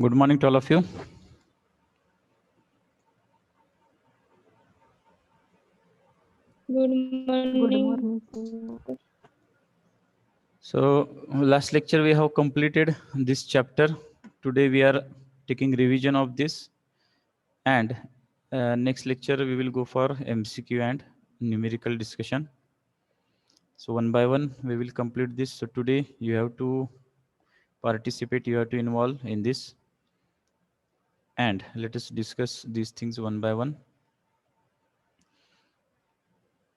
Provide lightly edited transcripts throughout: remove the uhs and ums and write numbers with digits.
Good morning to all of you. Good Good morning. morning, sir. So last lecture we have completed this chapter. Today we are taking revision of this, and next lecture we will go for MCQ and numerical discussion. So one by one we will complete this. So today you have to participate, you have to involve in this, and let us discuss these things one by one.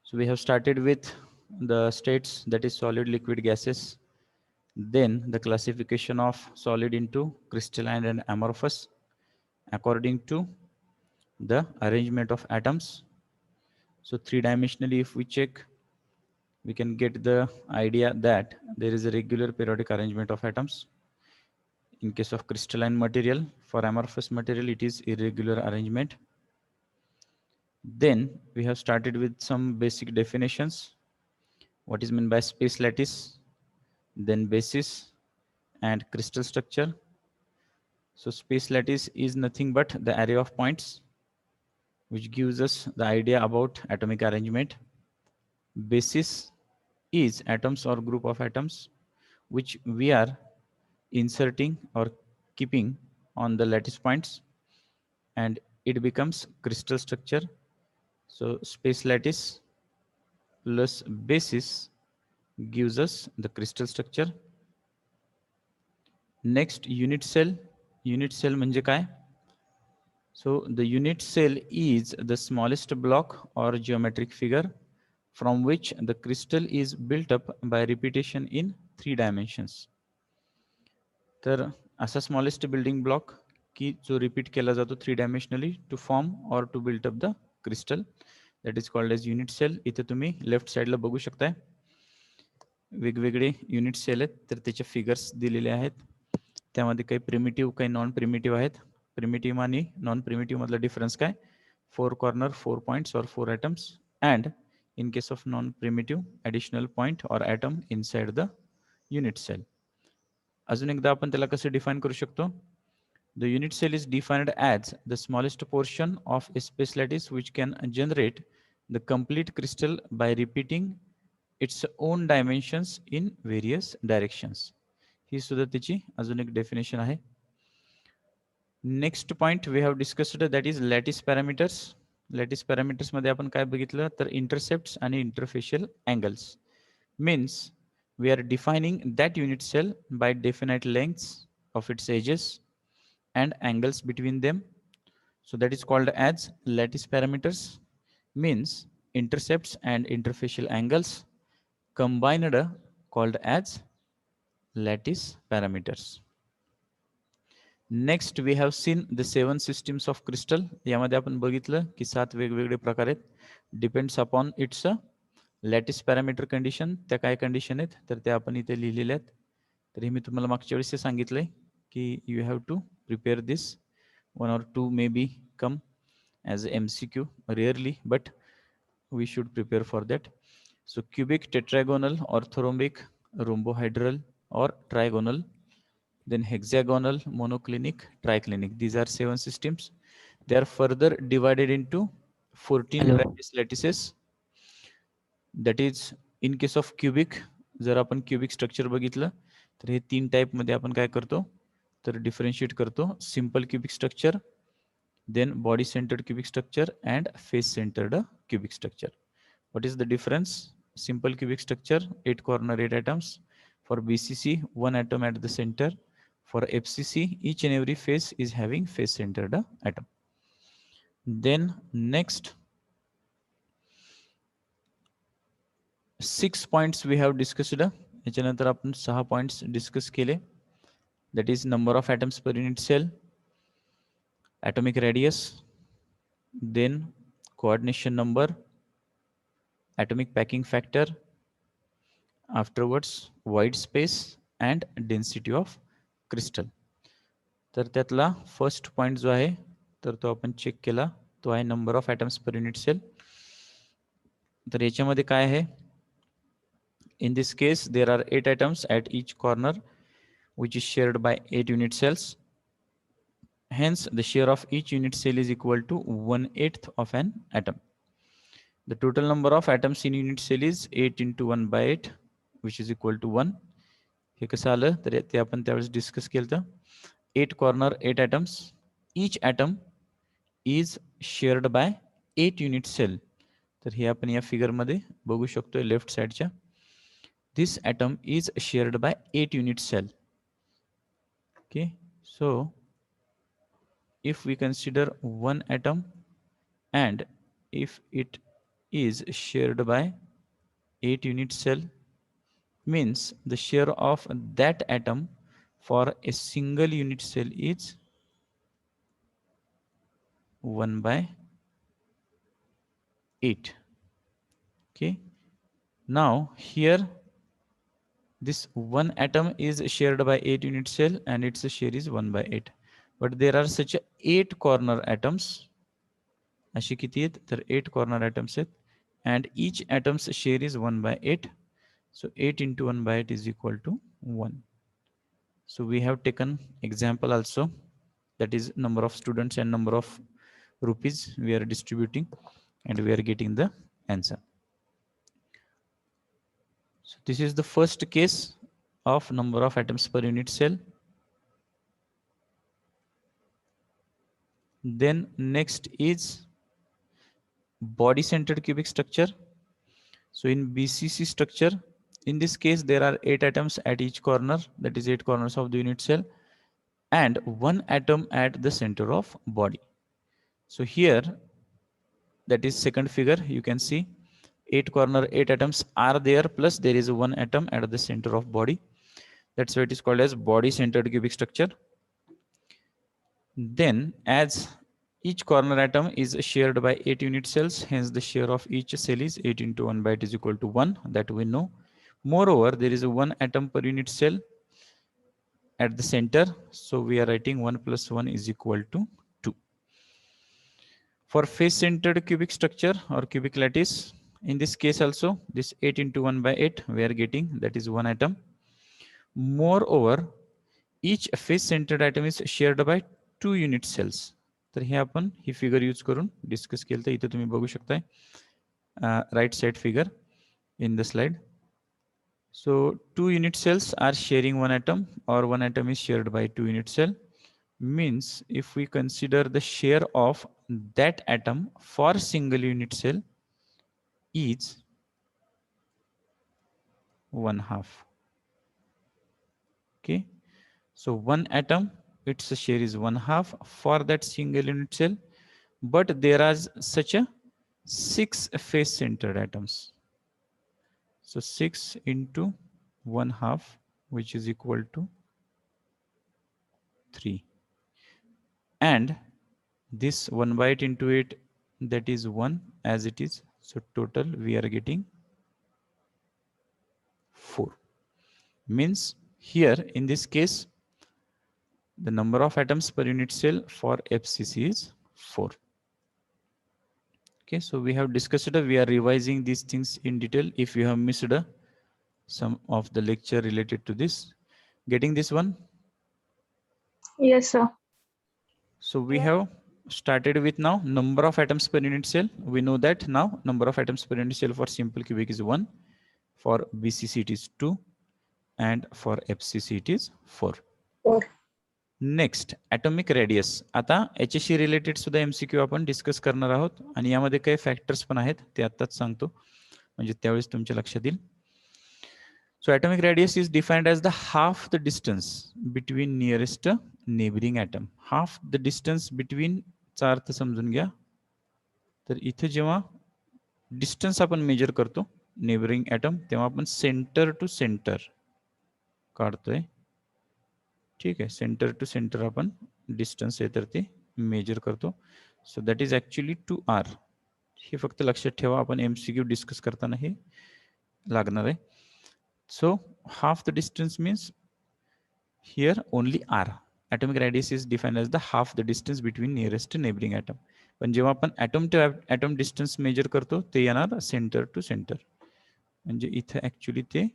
So we have started with the states, that is solid, liquid, gases. Then the classification of solid into crystalline and amorphous according to the arrangement of atoms. So three-dimensionally, if we check, we can get the idea that there is a regular periodic arrangement of atoms. In case of crystalline material, for amorphous material, it is irregular arrangement. Then we have started with some basic definitions. What is meant by space lattice, then basis and crystal structure. So space lattice is nothing but the array of points which gives us the idea about atomic arrangement. Basis is atoms or group of atoms which we are inserting or keeping on the lattice points, and it becomes crystal structure. So space lattice plus basis gives us the crystal structure. Next, unit cell. Unit cell म्हणजे काय? So the unit cell is the smallest block or geometric figure from which the crystal is built up by repetition in 3 dimensions. तर असा smallest building block की जो repeat केला जातो 3 dimensionally to form or to build up the crystal, that is called as unit cell. इथे तुम्ही left साइडला बघू शकताय वेगवेगळे युनिट सेल आहेत, तर त्याचे फिगर्स दिलेले आहेत. त्यामध्ये काही प्रिमिटिव्ह, काही नॉन प्रिमिटिव्ह आहेत. प्रिमिटिव्ह आणि नॉन प्रिमिटिव्ह मधला डिफरन्स काय? 4 कॉर्नर, 4 पॉइंट्स और 4 atoms, and in case of non primitive, additional point or atom inside the unit cell. अजून एकदा आपण त्याला कसं डिफाइन करू शकतो? The unit cell is defined as the smallest portion of a space lattice which can generate the complete crystal by repeating its own dimensions in various directions. ही सुद्धा त्याची अजून एक डेफिनेशन आहे. Next point we have discussed, that is lattice parameters. Lattice parameters मध्ये आपण काय बघितलं तर इंटरसेप्ट्स आणि interfacial angles. Means we are defining that unit cell by definite lengths of its edges and angles between them. So that is called as lattice parameters. Means intercepts and interfacial angles combined called as lattice parameters. Next we have seen the 7 systems of crystal. यामध्ये आपण बघितलं की 7 वेगवेगळे प्रकार आहेत. Depends upon its lattice parameter condition. त्या काय condition आहेत तर त्या आपण इथे लिहिलेल्या आहेत. तरी मी तुम्हाला मागच्या वेळेस सांगितलंय की you have to prepare this. 1 or 2 maybe come as MCQ rarely, but we should prepare for that. So cubic, tetragonal, orthorhombic, rhombohedral or trigonal, then hexagonal, monoclinic, triclinic. These are 7 systems. They are further divided into 14 Hello. various lattices. That is, in case of cubic, जर आपण cubic structure बघितलं तर हे 3 type मध्ये आपण काय करतो तर differentiate करतो. Simple cubic structure, then body centered cubic structure and face centered cubic structure. What is the difference? Simple cubic structure, 8 corner, 8 atoms. For BCC, 1 atom at the center. For FCC, each and every face is having face centered atom. Then next 6 points we have discussed. याच्यानंतर आपण 6 points discuss केले. That is number of atoms per unit cell, atomic radius, then coordination number, atomic packing factor, afterwards void space and density of crystal. तर त्यातला first point जो आहे तर तो आपण चेक केला, तो आहे number of atoms per unit cell. तर याच्यामध्ये काय आहे? In this case there are 8 atoms at each corner which is shared by 8 unit cells. Hence, the share of each unit cell is equal to 1/8 of an atom. The total number of atoms in unit cell is 8 into 1 by 8, which is equal to 1. हे कसं आलं तर ते आपण त्यावेळेस discuss केलं तर 8 corner 8 atoms. Each atom is shared by 8 unit cell. तर हे आपण या फिगर मध्ये बघू शकतोय left साइडच्या. This atom is shared by 8 unit cell. Okay, so if we consider one atom and if it is shared by 8 unit cell, means the share of that atom for a single unit cell is 1 by 8. Okay, now here this one atom is shared by 8 unit cell and its share is 1 by 8, but there are such 8 corner atoms. अशी किती आहेत तर 8 corner atoms आहेत and each atom's share is 1 by 8. So 8 into 1 by 8 is equal to 1. So we have taken example also, that is number of students and number of rupees we are distributing, and we are getting the answer. So this is the first case of number of atoms per unit cell. Then next is body centered cubic structure. So in BCC structure, in this case there are 8 atoms at each corner, that is 8 corners of the unit cell, and 1 atom at the center of body. So here, that is second figure, you can see 8 corner 8 atoms are there, plus there is 1 atom at the center of body. That's why it is called as body centered cubic structure. Then as each corner atom is shared by 8 unit cells, hence the share of each cell is 8 into 1 by 8 is equal to 1, that we know. Moreover, there is a 1 atom per unit cell at the center, so we are writing 1 plus 1 is equal to 2. For face centered cubic structure or cubic lattice, in this case also this 8 into 1 by 8 we are getting, that is 1 atom. Moreover, each face centered atom is shared by 2 unit cells. तर हे आपण ही figure use करून discuss केलं. तर इथे तुम्ही बघू शकताय right side figure in the slide. So 2 unit cells are sharing 1 atom, or 1 atom is shared by 2 unit cell. Means if we consider the share of that atom for single unit cell is 1/2. Okay, so 1 atom, its share is 1/2 for that single unit cell, but there are such a 6 face centered atoms. So 6 into 1/2, which is equal to 3, and this 1 by 8 into 8, that is 1 as it is. So total we are getting 4. Means here in this case the number of atoms per unit cell for FCC is 4. Okay, so we have discussed it. We are revising these things in detail. If you have missed some of the lecture related to this, getting this one? Yes, sir. So we have started with now number of atoms per unit cell. We know that now number of atoms per unit cell for simple cubic is 1, for BCC it is 2, and for FCC it is 4. 4. Next atomic radius. आता याच्याशी related सुद्धा MCQ आपण discuss करणार आहोत, आणि यामध्ये काही factors पण आहेत, ते आत्ताच सांगतो म्हणजे त्यावेळेस तुमच्या लक्षात येईल. So atomic radius is defined as the half the distance between nearest neighbouring atom. Half the distance between चा अर्थ समजून घ्या. तर इथे जेव्हा डिस्टन्स आपण मेजर करतो नेबरिंग ॲटम, तेव्हा आपण सेंटर टू सेंटर काढतोय. ठीक आहे, सेंटर टू सेंटर आपण डिस्टन्स आहे तर ते मेजर करतो. So that is actually 2r. हे फक्त लक्षात ठेवा, आपण MCQ डिस्कस करताना हे लागणार आहे. So half the distance means here only r. Atomic radius is defined as the half the distance between nearest neighbouring atom. पण जेव्हा आपण atom to atom distance measure करतो ते येणार सेंटर टू सेंटर, म्हणजे इथे ॲक्च्युली ते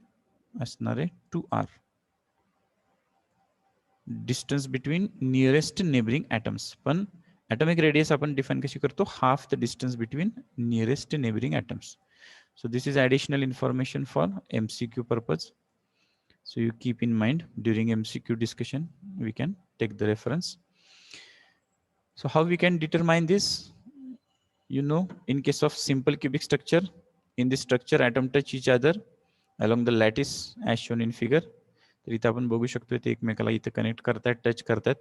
असणार आहे 2r. Distance between nearest neighbouring atoms. पण ॲटॉमिक रेडियस आपण डिफाईन कशी करतो, half the distance between nearest neighbouring atoms. So this is additional information for MCQ purpose. So you keep in mind during MCQ discussion, we can take the reference. So how we can determine this? You know, in case of simple cubic structure, in this structure atom touch each other along the lattice as shown in figure. तर इथे आपण बघू शकतो ते एकमेकाला इथे connect करतात, touch करतात.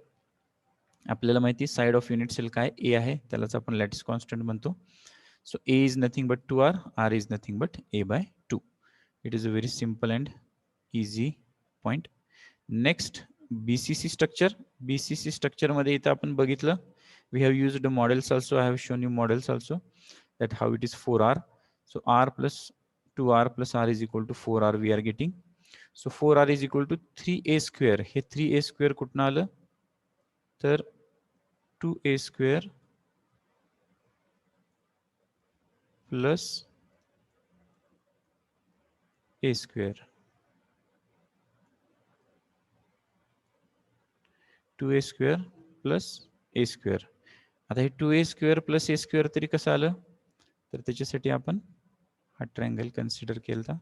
आपल्याला माहिती साइड ऑफ युनिट सेल काय ए आहे, त्यालाच आपण लॅटिस कॉन्स्टंट म्हणतो. So A is nothing but 2R, R is nothing but A by 2. It is a very simple and easy point. Next, BCC structure. BCC structure मध्ये इथं आपण बघितलं, we have used the models also. I have shown you models also, that how it is 4R. So R plus 2R plus R is equal to 4R we are getting. So 4R is equal to 3A square. Hey 3A square कुठनं आलं, तर 2A square plus A square. 2A square plus A square. आता हे 2A square plus A square तरी कसं आलं, तर त्याच्यासाठी आपण हा ट्रायंगल कन्सिडर केला,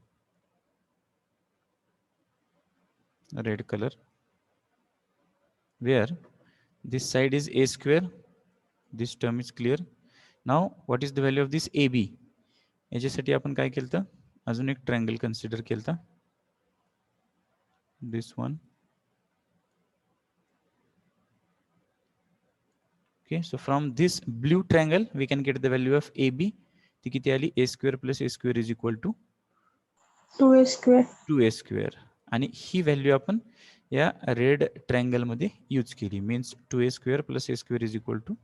red colour, where this side is A square, this term is clear. Now what is the value of this AB? याच्यासाठी आपण काय केलं, अजून एक ट्रायंगल कन्सिडर केला, this one. Okay, so from this blue triangle we can get the value of AB. ती किती आली, A square plus A square is equal to 2A square. 2A square. आणि ही व्हॅल्यू आपण या रेड ट्रायंगल मध्ये use केली, means 2A square plus A square is equal to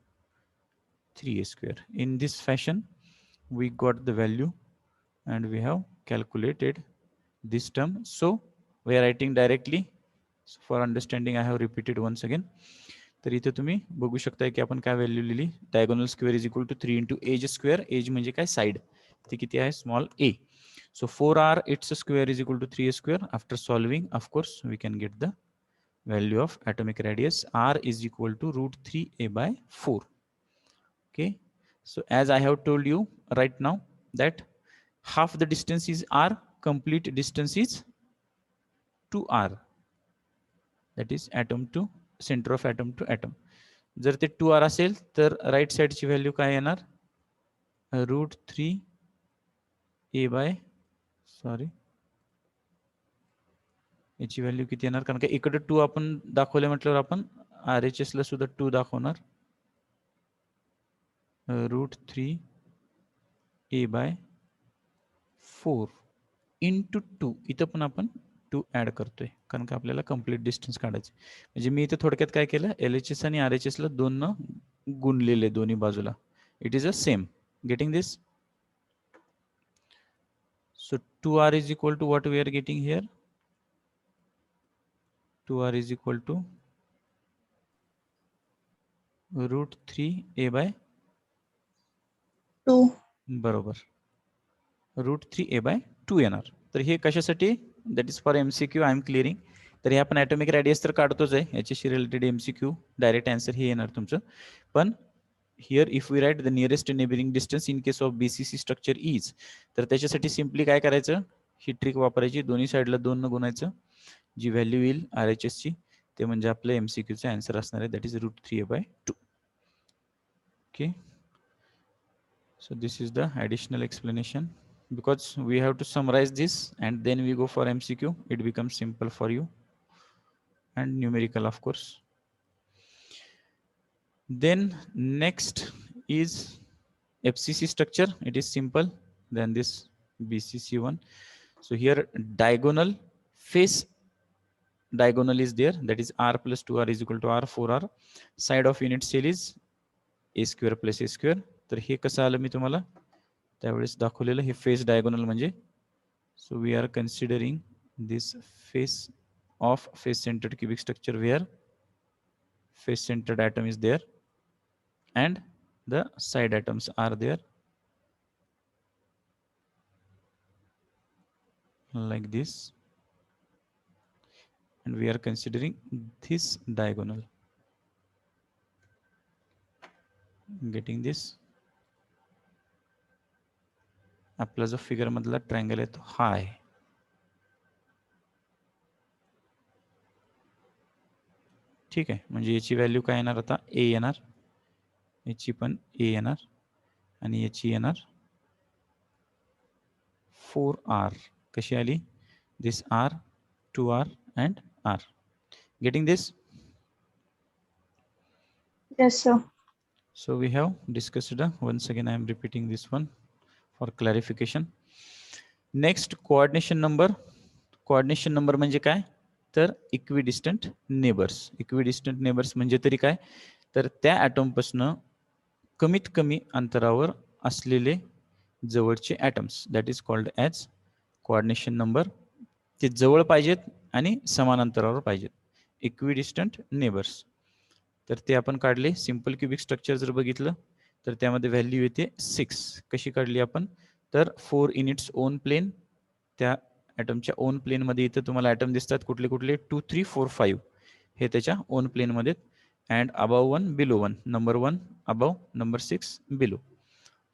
3A square. In this fashion we got the value and we have calculated this term. So we are writing directly. So for understanding I have repeated once again. तर इथे तुम्ही बघू शकता की आपण काय value लिहिली, diagonal square is equal to 3 into edge square. Edge म्हणजे काय, साइड, ती किती आहे, small A. So 4R its square is equal to 3A square. After solving, of course, we can get the value of atomic radius. R is equal to root 3A by 4. Okay. So as I have told you right now that half the distance is R, complete distance is 2R. That is atom to center of atom to atom. जर ते 2R असेल तर right साइडची value काय येणार, root 3A bye, sorry, याची value किती येणार, कारण का इकडे 2 आपण दाखवले म्हटल्यावर आपण RHS ला सुद्धा 2 दाखवणार, रूट 3A बाय 4 इंटू 2. इथं पण आपण 2 ऍड करतोय कारण का आपल्याला कम्प्लीट डिस्टन्स काढायचे. म्हणजे मी इथे थोडक्यात काय केलं, LHS आणि RHS ला 2 न गुणलेले दोन्ही बाजूला. It is a same. Getting this? So 2R is equal to what we are getting here? 2R is equal to root 3A by 2. बरोबर, रूट 3A by 2 येणार. तर हे कशासाठी, that is for MCQ I am clearing. तर हे आपण atomic radius तर काढतोच आहे, याच्याशी रिलेटेड MCQ डायरेक्ट आन्सर हे येणार तुमचं. पण here if we write the nearest neighbouring distance in case of BCC structure is, तर त्याच्यासाठी सिम्पली काय करायचं, ही ट्रिक वापरायची, दोन्ही साईडला 2 न गुणायचं, जी व्हॅल्यू येईल RHS ची ते म्हणजे आपलं MCQचं आन्सर असणार आहे, that is root 3A by 2. Okay, so this is the additional explanation, because we have to summarize this and then we go for MCQ. It becomes simple for you and numerical, of course. Then next is FCC structure. It is simple than this BCC one. So here diagonal face diagonal is there, that is R plus 2R is equal to R 4R. Side of unit cell is A square plus A square. तर हे कसं आलं मी तुम्हाला त्यावेळेस दाखवलेलं, हे face diagonal म्हणजे, so we are considering this face of face centred cubic structure where face centered atom is there and the side atoms are there like this. and we are considering this diagonal. Getting this? आपला जो figure मधला triangle आहे तो हा आहे. ठीक आहे, म्हणजे याची व्हॅल्यू काय येणार आता? ए येणार, याची पण ए येणार आणि याची येणार 4r. कशी आली? This r, 2r and r. Getting this? Yes, sir. So we have discussed, once again I am repeating this one for clarification. Next, coordination number. Coordination number म्हणजे काय? तर इक्विडिस्टंट नेबर्स. इक्विडिस्टंट नेबर्स म्हणजे तरी काय? तर त्या atom पासून कमीत कमी अंतरावर असलेले जवळचे atoms, that is called as coordination number. ते जवळ पाहिजेत आणि समान अंतरावर पाहिजेत, इक्विडिस्टंट नेबर्स. तर ते आपण काढले. सिंपल क्युबिक स्ट्रक्चर जर बघितलं तर त्यामध्ये व्हॅल्यू येते 6. कशी काढली आपण? तर 4 इन इट्स ओन प्लेन. त्या ॲटमच्या ओन प्लेनमध्ये इथं तुम्हाला ॲटम दिसतात कुठले कुठले? 2, 3, 4, 5 हे त्याच्या ओन प्लेनमध्ये. And above 1, below 1. Number 1 above, number 6 below.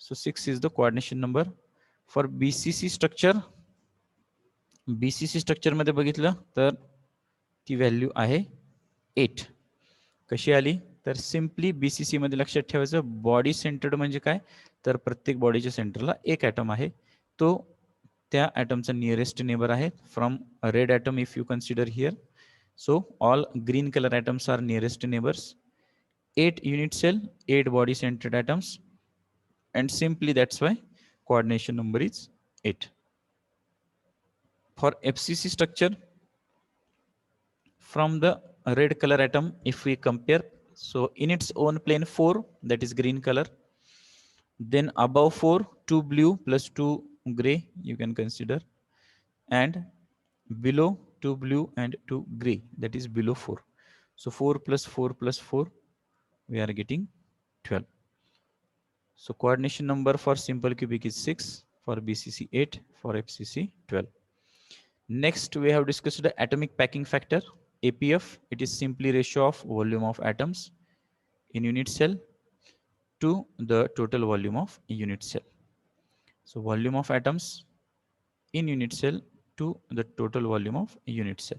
So 6 is the coordination number. For BCC structure, BCC structure मध्ये बघितलं तर ती व्हॅल्यू आहे 8. कशी आली? तर सिम्पली बीसीसी मध्ये लक्षात ठेवायचं, बॉडी सेंटर्ड म्हणजे काय? तर प्रत्येक बॉडीच्या सेंटरला एक ॲटम आहे, तो त्या ॲटमचा नियरेस्ट नेबर आहे. From red atom if you consider here, so all green colour atoms are nearest neighbours. 8 unit cell, 8 body centered atoms, and simply that's why coordination number is 8. For FCC structure, from the red color atom if we compare, so in its own plane 4, that is green color, then above 4 2 blue plus 2 gray you can consider, and below 2 blue and 2 gray, that is below 4. So 4 plus 4 plus 4, we are getting 12. So coordination number for simple cubic is 6, for BCC 8, for FCC 12. Next, we have discussed the atomic packing factor, APF. It is simply ratio of volume of atoms in unit cell to the total volume of unit cell. So volume of atoms in unit cell to the total volume of unit cell.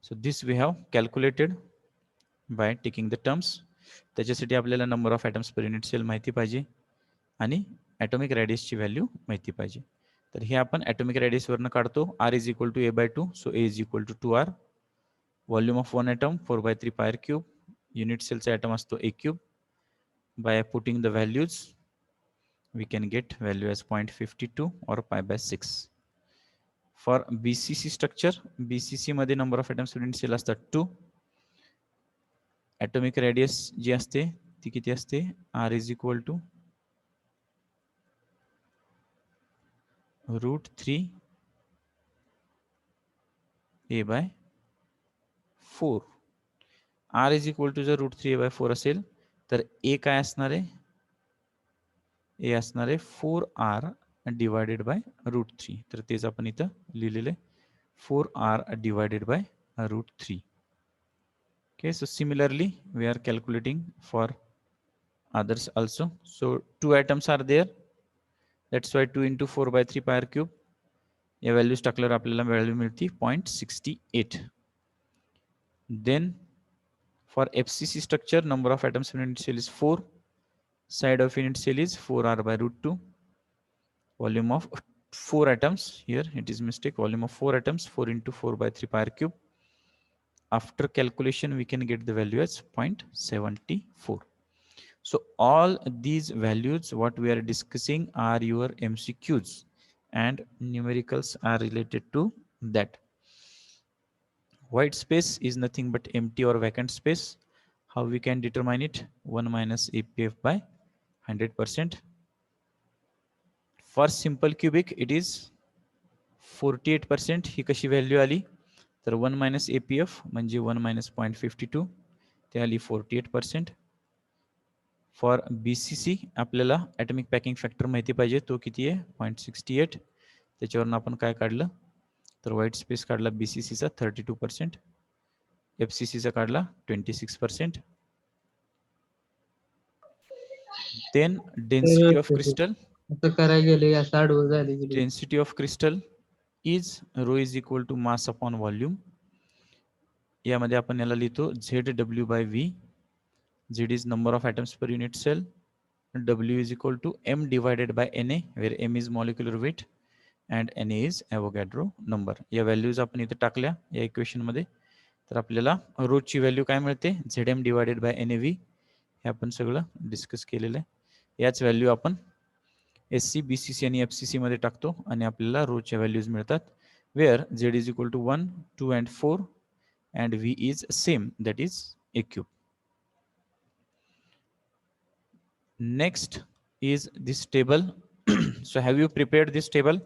So this we have calculated by taking the terms. त्याच्यासाठी आपल्याला number of atoms per unit cell माहिती पाहिजे आणि atomic रेडियसची value माहिती पाहिजे. तर हे आपण ॲटॉमिक रेडियसवरनं काढतो. R is equal to A/2, so A is equal to 2R. Volume of one atom 4/3 pi r cube. Unit सेलचा ॲटम असतो A³. By putting the values we can get value as 0.52 or pi/6. For BCC structure, BCC मध्ये number of atoms per unit cell असतात 2. atomic radius जी असते ती किती असते? R is equal to √3 A/4. R is equal to जर √3 A/4 असेल तर A काय असणार आहे? A असणार आहे 4R डिवायडेड बाय √3. तर तेच आपण इथं लिहिलेलं आहे, 4R divided by √3. Okay, so similarly we are calculating for others also. So 2 atoms are there, that's why 2 into 4/3 pi r cube या व्हॅल्यूज टाकल्यावर आपल्याला व्हॅल्यू मिळते 0.68. Then for FCC structure, number of atoms in unit cell is 4. Side of unit cell is 4R by √2. Volume of 4 atoms, here it is mistake, volume of 4 atoms, 4 into 4/3 pi r cube. After calculation we can get the value as 0.74. So all these values what we are discussing are your MCQs, and numericals are related to that. White space is nothing but empty or vacant space. How we can determine it? 1 minus APF by 100%. For simple cubic it is 48%. ही कशी value आली? तर 1 minus APF म्हणजे 1 minus 0.52, ते आली 48%. For BCC आपल्याला atomic packing factor माहिती पाहिजे, तो किती आहे? 0.68. त्याच्यावरून आपण काय काढलं? तर व्हाईट स्पेस काढला BCCचा 32%, FCCचा काढला 26%. देन डेन्सिटी ऑफ क्रिस्टल, असं करायला गेले असं आडवं झाले गेले. density of crystal is rho is equal to mass upon volume. यामध्ये आपण याला लिहितो ZW/V. Z is number of atoms per unit cell. W is equal to M divided by Na, where M is molecular weight and Na is Avogadro number. या values आपण इथे टाकल्या या equation मध्ये, तर आपल्याला रो ची व्हॅल्यू काय मिळते, Zm डिवायडेड बाय NaV. हे आपण सगळं डिस्कस केलेलं आहे. याच व्हॅल्यू आपण SC, BCC आणि FCC मध्ये टाकतो आणि आपल्याला रोच्या व्हॅल्यूज मिळतात, wear Z is equal to 1, 2 and 4 and V is same, that is A cube. Next is this table. So have you prepared this table?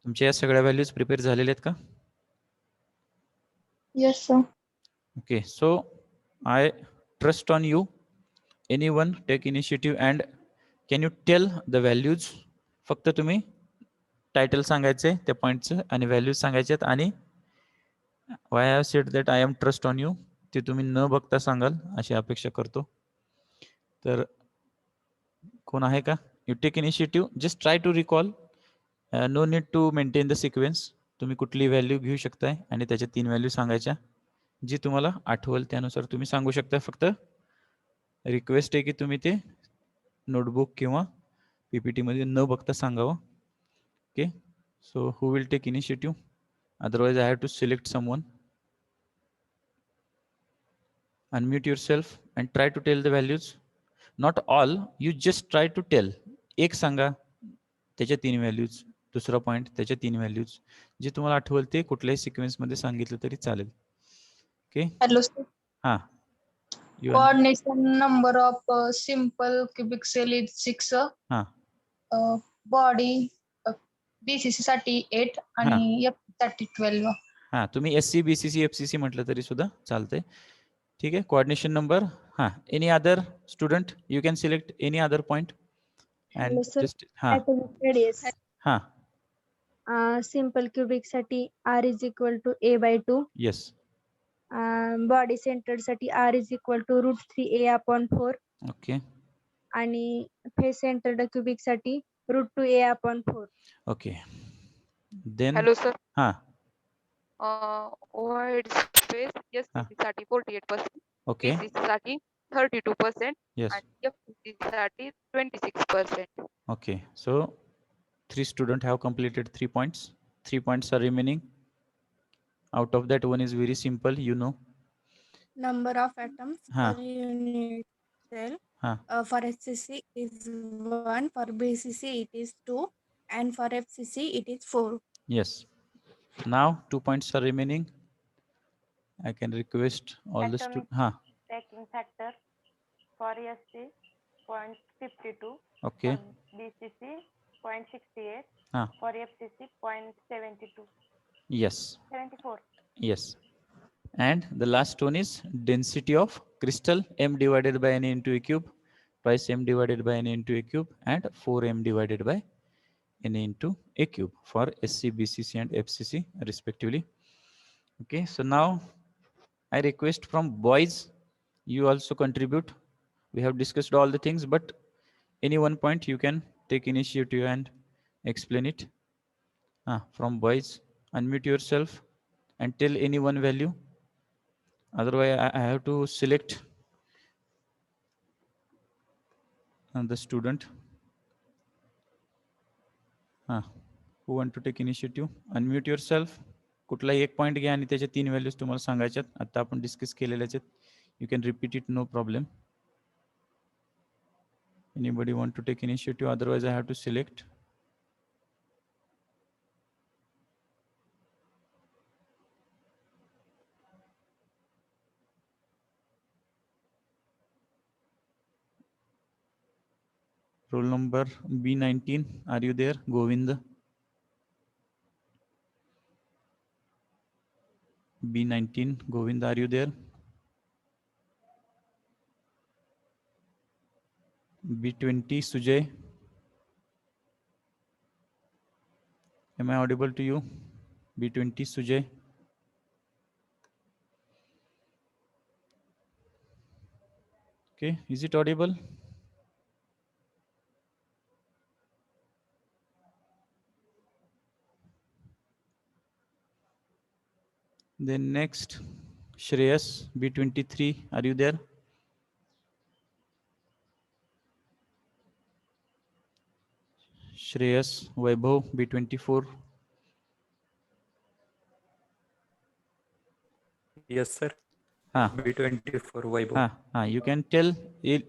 तुमच्या या सगळ्या व्हॅल्यूज प्रिपेअर झालेल्या आहेत का? Yes, sir. Okay, so I trust on you. Anyone take initiative and can you tell the values? फक्त तुम्ही title सांगायचे त्या पॉइंटचं आणि व्हॅल्यूज सांगायचे आणि why I have said that I am trust on you ते तुम्ही न बघता सांगाल अशी अपेक्षा करतो. तर कोण आहे का? You take initiative, just try to recall, no need to maintain the sequence. तुम्ही कुठली व्हॅल्यू घेऊ शकताय आणि त्याच्या 3 व्हॅल्यू सांगायच्या, जी तुम्हाला आठवल त्यानुसार तुम्ही सांगू शकता. फक्त रिक्वेस्ट आहे की तुम्ही ते नोटबुक किंवा PPT मध्ये न बघता सांगावं. Okay, so who will take initiative? Otherwise, I have to select someone. Unmute yourself and try to tell the values. Not all, you just try to tell. एक सांगा, त्याच्या 3 व्हॅल्यूज. दुसरा पॉइंट, त्याच्या 3 values. जे तुम्हाला आठवल ते कुठल्याही सिक्वेन्स मध्ये सांगितलं तरी चालेल. Okay, Hello, sir. हां. Coordination number of simple cubic cell is 6. हां Body BCC साठी 8 आणि F साठी 12. हां, तुम्ही SC, BCC, FCC म्हटलं तरी सुद्धा चालतंय. ठीक आहे, कोऑर्डिनेशन नंबर. हां, any other student, you can select any other point and just हां हां सिंपल क्यूबिक साठी R is equal to A/2. Yes. Body centred साठी R is equal to √3A/4. Okay आणि फेस सेंटर्ड क्यूबिक साठी √2A/4. Okay. Then hello sir, हां white space SCC साठी 48%, okay BCC साठी 32% yes. आणि FCC साठी 26%. Okay, so 3 students have completed 3 points. 3 points are remaining. Out of that, one is very simple, you know. Number of atoms Huh. per unit cell. Huh. For SCC is 1, for BCC it is 2, and for FCC it is 4. Yes. Now 2 points are remaining. I can request all the students. Atomic packing factor for SC 0.52, Okay. for BCC 0.68, Huh. for FCC 0.72, Yes. 74. Yes. And the last one is density of crystal, M divided by N into A cube, twice M divided by N into A cube, and 4M divided by N into A cube for SC, BCC, and FCC respectively. Okay, so now I request from boys, you also contribute. We have discussed all the things, but any one point you can take initiative and explain it. From boys, unmute yourself and tell any one value. Otherwise, I have to select the student. Who want to take initiative? Unmute yourself. कुठलाही एक point घ्या आणि त्याचे 3 values तुम्हाला सांगायच्यात. आता आपण discuss केलेल्याच आहेत. You can repeat it, no problem. Anybody want to take initiative? Otherwise, I have to select. Roll number B19. Are you there, Govind? B19, Govind, are you there? B20, Sujay. Am I audible to you? B20 Sujay. Okay, is it audible? Then next, Shreyas, B23, are you there? Shreyas, Vaibhav, B24. Yes, sir. Ah, B24 Vaibhav. you can tell,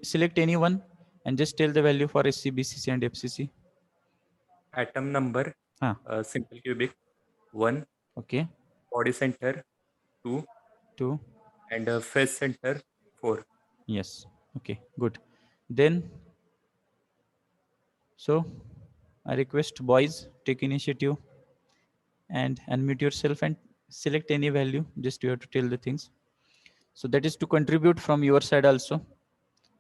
select anyone and just tell the value for SC, BCC and FCC. Atom number, simple cubic 1. Okay. Body center 2. 2. And phase center 4. Yes. Okay, good. Then, so I request boys take initiative and unmute yourself and select any value. Just you have to tell the things. So that is to contribute from your side also.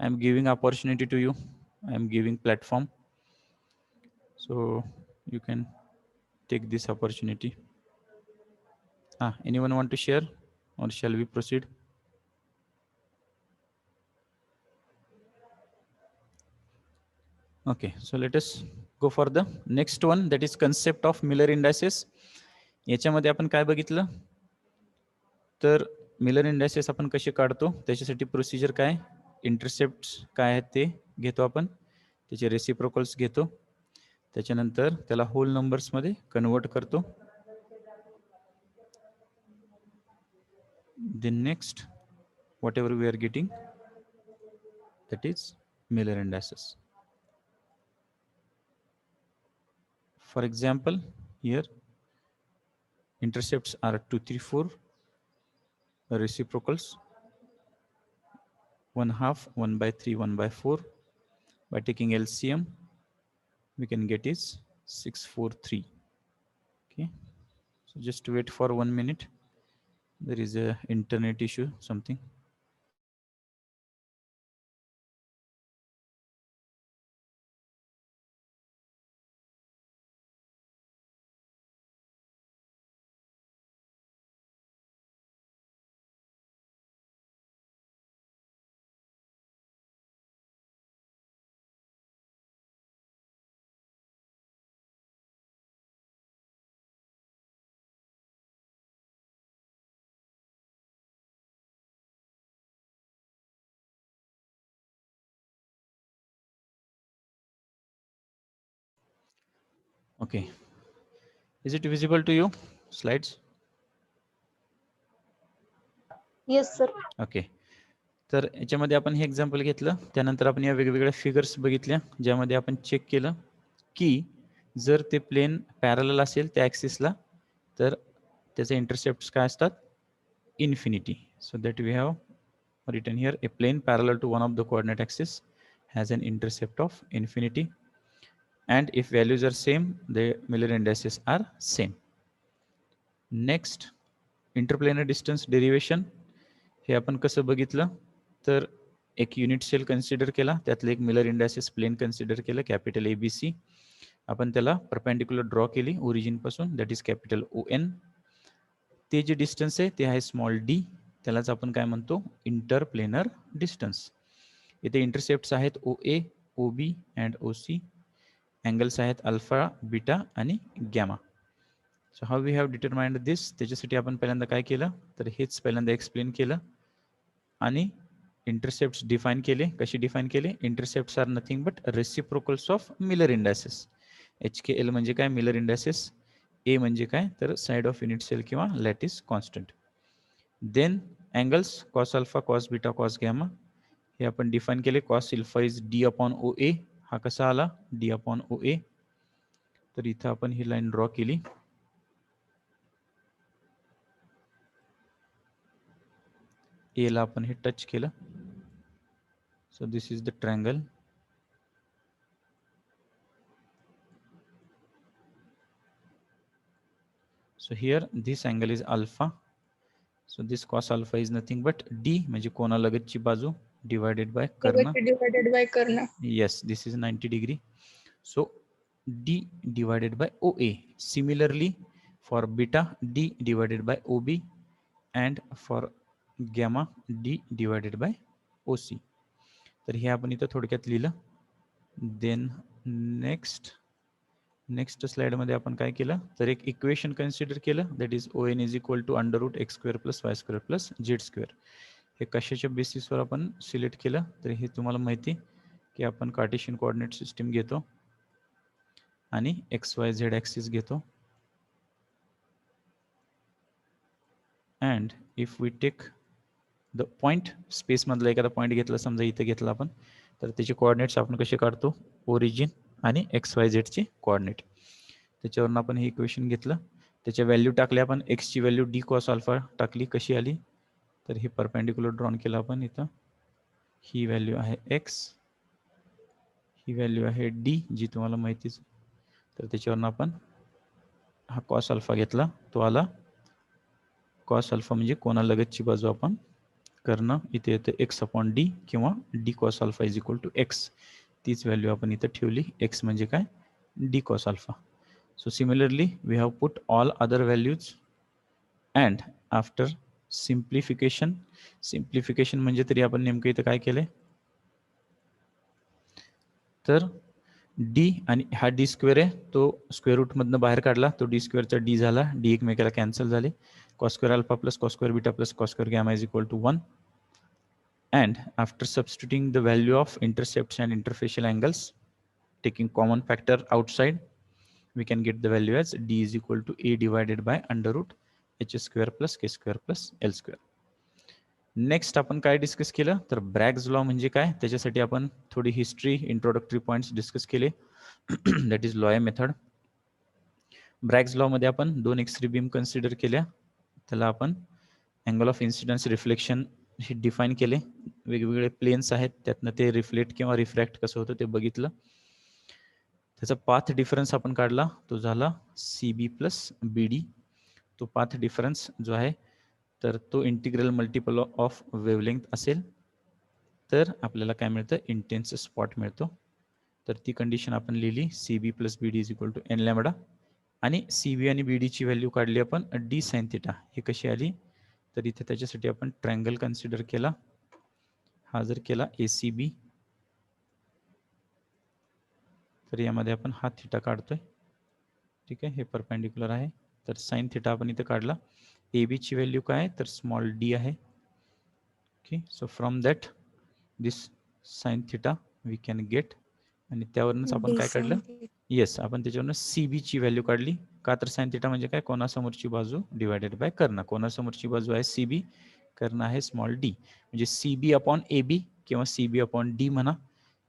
I'm giving opportunity to you. I'm giving platform. So you can take this opportunity. Anyone want to share or shall we proceed? Okay, so let us go for the next one, that is concept of Miller indices. याच्यामध्ये आपण काय बघितलं तर Miller indices आपण कसे काढतो त्याच्यासाठी procedure काय इंटरसेप्ट्स काय आहेत ते घेतो आपण त्याचे रेसिप्रोकल्स घेतो त्याच्यानंतर त्याला होल नंबर्स मध्ये कन्वर्ट करतो then next whatever we are getting that is Miller indices. For example, here intercepts are 2, 3, 4, reciprocals 1/2, 1/3, 1/4. By taking LCM, we can get is 6, 4, 3. Okay, so just wait for 1 minute. There is a internet issue, something. Okay, is it visible to you slides? Yes, sir. Okay, तर याच्यामध्ये आपण हे example घेतलं त्यानंतर आपण या वेगवेगळ्या figures बघितल्या ज्यामध्ये आपण चेक केलं की जर ते प्लेन पॅरलल असेल त्या ऍक्सिसला तर त्याचे इंटरसेप्ट्स काय असतात infinity. So that we have written here a plane parallel to one of the coordinate axis has an intercept of infinity and if values are same the Miller indices are same. Next, interplanar distance derivation हे आपण कसं बघितलं तर एक unit cell consider केला त्यातलं एक Miller indices plane consider केलं capital ABC आपण त्याला परपेंडिक्युलर ड्रॉ केली ओरिजिन पासून दॅट इज कॅपिटल ON. ते जे डिस्टन्स आहे ते आहे स्मॉल d त्यालाच आपण काय म्हणतो इंटरप्लेनर डिस्टन्स. इथे इंटरसेप्ट्स आहेत OA, OB and OC. Angles आहेत अल्फा, बीटा आणि gamma. So how we have determined this त्याच्यासाठी आपण पहिल्यांदा काय केलं तर हेच पहिल्यांदा एक्सप्लेन केलं आणि इंटरसेप्ट्स डिफाइन केले. कशी डिफाइन केले intercepts are nothing but reciprocals of Miller indices. HKL म्हणजे काय मिलर इंडायसेस. A म्हणजे काय तर साइड ऑफ युनिट सेल किंवा lattice constant. Then angles cos alpha cos beta cos gamma हे आपण डिफाइन केले. Cos alpha is D/OA. हा कसा आला D/OA. तर इथं आपण ही लाईन ड्रॉ केली. A ला आपण हे टच केलं. So this is the triangle. So here this angle is alpha. So this cos alpha is nothing but D म्हणजे कोणालगतची बाजू divided by Karna. Divided by Karna. Yes, this is 90 degree. So D divided by OA. Similarly, for beta, D divided by OB, and for gamma, D divided by OC. तर हे आपण इथं थोडक्यात लिहिलं. Then next slide मध्ये आपण काय केलं, तर एक इक्वेशन कन्सिडर केलं, that is ON is equal to √x² + y² + z². हे कशाच्या बेसिसवर आपण सिलेक्ट केलं, तर हे तुम्हाला माहिती की आपण कार्टेशियन कोऑर्डिनेट सिस्टीम घेतो आणि XYZ ॲक्सिस घेतो. And if we take the point, स्पेसमधला एखादा पॉईंट घेतला, समजा इथे घेतला आपण, तर त्याचे कोऑर्डिनेट्स आपण कसे काढतो, ओरिजिन आणि XYZ चे कोऑर्डिनेट. त्याच्यावरून आपण हे इक्वेशन घेतलं, त्याच्या व्हॅल्यू टाकल्या आपण. x ची व्हॅल्यू d cos अल्फा टाकली, कशी आली, तर हे परपेंडिक्युलर ड्रॉन केलं आपण इथं. ही व्हॅल्यू आहे x, ही व्हॅल्यू आहे d जी तुम्हाला माहितीच. तर त्याच्यावरून आपण हा cos अल्फा घेतला, तो आला cos अल्फा म्हणजे कोणालगतची बाजू आपण करणं, इथे येतं x/d किंवा d cos alpha is equal to x. तीच व्हॅल्यू आपण इथं ठेवली, x म्हणजे काय, d cos alpha. So similarly we have put all other values and after simplification म्हणजे तरी आपण नेमकं इथं काय केलंय, तर d आणि हा d² आहे, तो स्क्वेअर रूट मधनं बाहेर काढला, तो d² चा d झाला, d एकमेकाला कॅन्सल झाले. cos² alpha plus cos² beta plus cos² gamma is equal to 1. And after substituting the value of intercepts and interfacial angles, taking common factor outside, we can get the value as d is equal to a divided by √h² plus k² plus l². Next आपण काय discuss केलं, तर ब्रॅग्स law म्हणजे काय, त्याच्यासाठी आपण थोडी history, introductory points discuss केले. That is Laue method. Bragg's law मध्ये आपण 2 एक्स-रे बीम कन्सिडर केल्या, त्याला आपण अँगल ऑफ इन्सिडन्स रिफ्लेक्शन हे डिफाईन केले. वेगवेगळे प्लेन्स आहेत, त्यातनं ते रिफ्लेक्ट किंवा रिफ्रॅक्ट कसं होतं ते बघितलं. त्याचा पाथ डिफरन्स आपण काढला, तो झाला CB प्लस BD. तो पाथ डिफरन्स जो आहे, तर तो इंटिग्रल मल्टिपल ऑफ वेवलेंथ असेल तर आपल्याला काय मिळतं, इंटेन्स स्पॉट मिळतो. तर ती कंडिशन आपण लिहिली, CB plus BD is equal to n lambda. आणि CB आणि BD ची व्हॅल्यू काढली आपण d sin θ. हे कशी आली, तर इथे त्याच्यासाठी आपण ट्रायंगल कन्सिडर केला. हा जर केला ACB, तर यामध्ये आपण हा थिटा काढतोय, ठीक आहे, हे परपेंडिक्युलर आहे. तर साइन थिटा आपण इथे काढला. AB ची व्हॅल्यू काय, तर स्मॉल d आहे. Okay, so from that this sine theta we can get, आणि त्यावरूनच आपण काय काढलं, येस, आपण त्याच्यावरून CB ची व्हॅल्यू काढली. का, तर साइन थिटा म्हणजे काय, कोणासमोरची बाजू डिवायडेड बाय कर्ण. कोणासमोरची बाजू आहे CB, कर्ण आहे स्मॉल d, म्हणजे CB अपॉन AB किंवा CB अपॉन d म्हणा,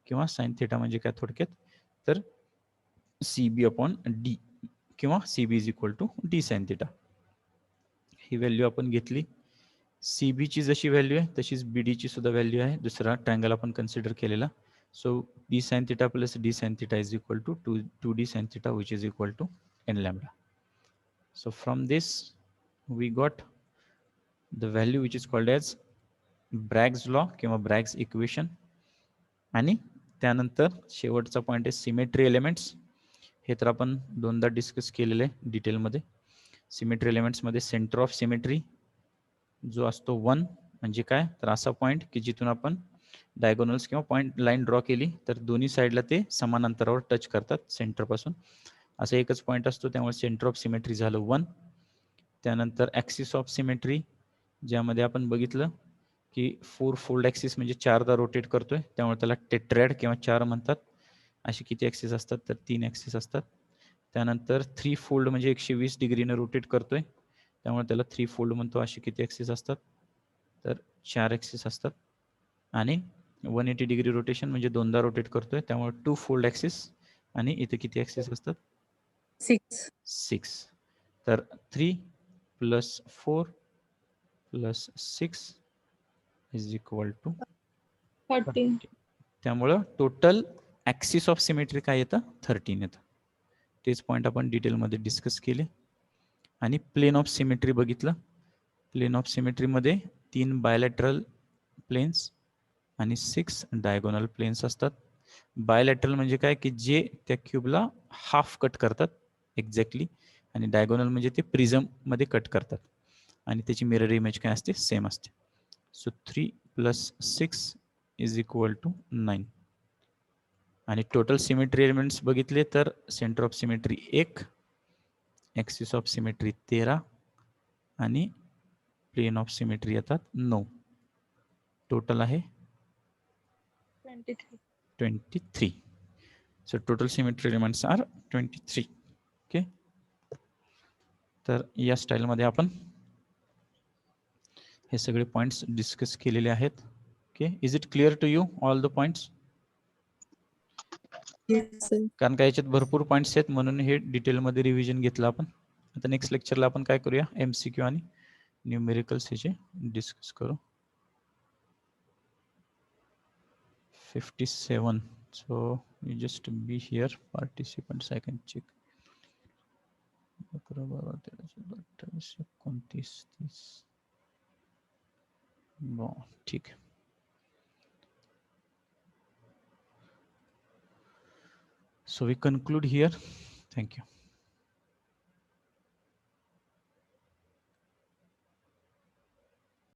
किंवा साइन थिटा म्हणजे काय थोडक्यात, तर CB अपॉन d किंवा CB is equal to d sine theta. ही व्हॅल्यू आपण घेतली. CB ची जशी व्हॅल्यू आहे तशीच BD ची सुद्धा व्हॅल्यू आहे, दुसरा ट्रायंगल आपण कन्सिडर केलेला. So d sin θ plus d sin θ is equal to 2d sin θ which is equal to n lambda. So from this we got the value which is called as Bragg's law किंवा Bragg's equation. आणि त्यानंतर शेवटचा point आहे symmetry elements. हे तर आपण दोनदा discuss केलेले डिटेलमध्ये. सिमेट्री एलिमेंट्स मध्ये सेंटर ऑफ सिमेट्री जो असतो 1 म्हणजे काय, तर असा पॉइंट की जिथून आपण डायगोनल्स किंवा पॉइंट लाईन ड्रॉ केली तर दोन्ही साईडला ते समान अंतरावर टच करतात सेंटर पासून. असं एकच पॉइंट असतो, त्यामुळे सेंटर ऑफ सिमेट्री झालं 1. त्यानंतर ॲक्सिस ऑफ सिमेट्री, ज्यामध्ये आपण बघितलं की 4 फोल्ड ॲक्सिस म्हणजे 4दा रोटेट करतोय, त्यामुळे त्याला टेट्रॅड किंवा 4 म्हणतात. असे किती ॲक्सिस असतात, तर 3 ॲक्सिस असतात. त्यानंतर 3 फोल्ड म्हणजे 120 डिग्रीने रोटेट करतोय, त्यामुळे त्याला 3 फोल्ड म्हणतो. असे किती ॲक्सिस असतात, तर 4 ॲक्सिस असतात. आणि 180 डिग्री रोटेशन म्हणजे 2दा रोटेट करतोय, त्यामुळे 2 फोल्ड ॲक्सिस. आणि इथे किती ॲक्सिस असतात, 6. तर 3 + 4 + 6 इज इक्वल टू 13. त्यामुळं टोटल ॲक्सिस ऑफ सिमेट्री काय येतं, 13 येतं. तेच पॉईंट आपण डिटेलमध्ये डिस्कस केले. आणि प्लेन ऑफ सिमेट्री बघितलं. प्लेन ऑफ सिमेट्रीमध्ये 3 बायलॅटरल प्लेन्स आणि 6 डायगोनल प्लेन्स असतात. बायलॅटरल म्हणजे काय, की जे त्या क्यूबला हाफ कट करतात एक्झॅक्टली, आणि डायगोनल म्हणजे ते प्रिझम मध्ये कट करतात, आणि त्याची मिरर इमेज काय असते, सेम असते. सो 3 + 6 = 9. आणि टोटल सिमेट्री एलिमेंट्स बघितले तर centre of symmetry 1, axis of symmetry 13 आणि प्लेन ऑफ सिमेट्री येतात 9. टोटल आहे 23. So total symmetry elements are 23. Okay, तर या स्टाईलमध्ये आपण हे सगळे पॉइंट्स डिस्कस केलेले आहेत. Okay, is it clear to you all the points? कारण का याच्यात भरपूर पॉइंट्स आहेत म्हणून हे डिटेलमध्ये रिव्हिजन घेतलं आपण. आता नेक्स्ट लेक्चरला आपण काय करूया, MCQ आणि न्यूमेरिकल्स ह्याचे डिस्कस करू. 57. So you just be here, participants I can check. 11, 12, 13, 28, 29, 30. bon, ठीक है. So we conclude here. Thank you.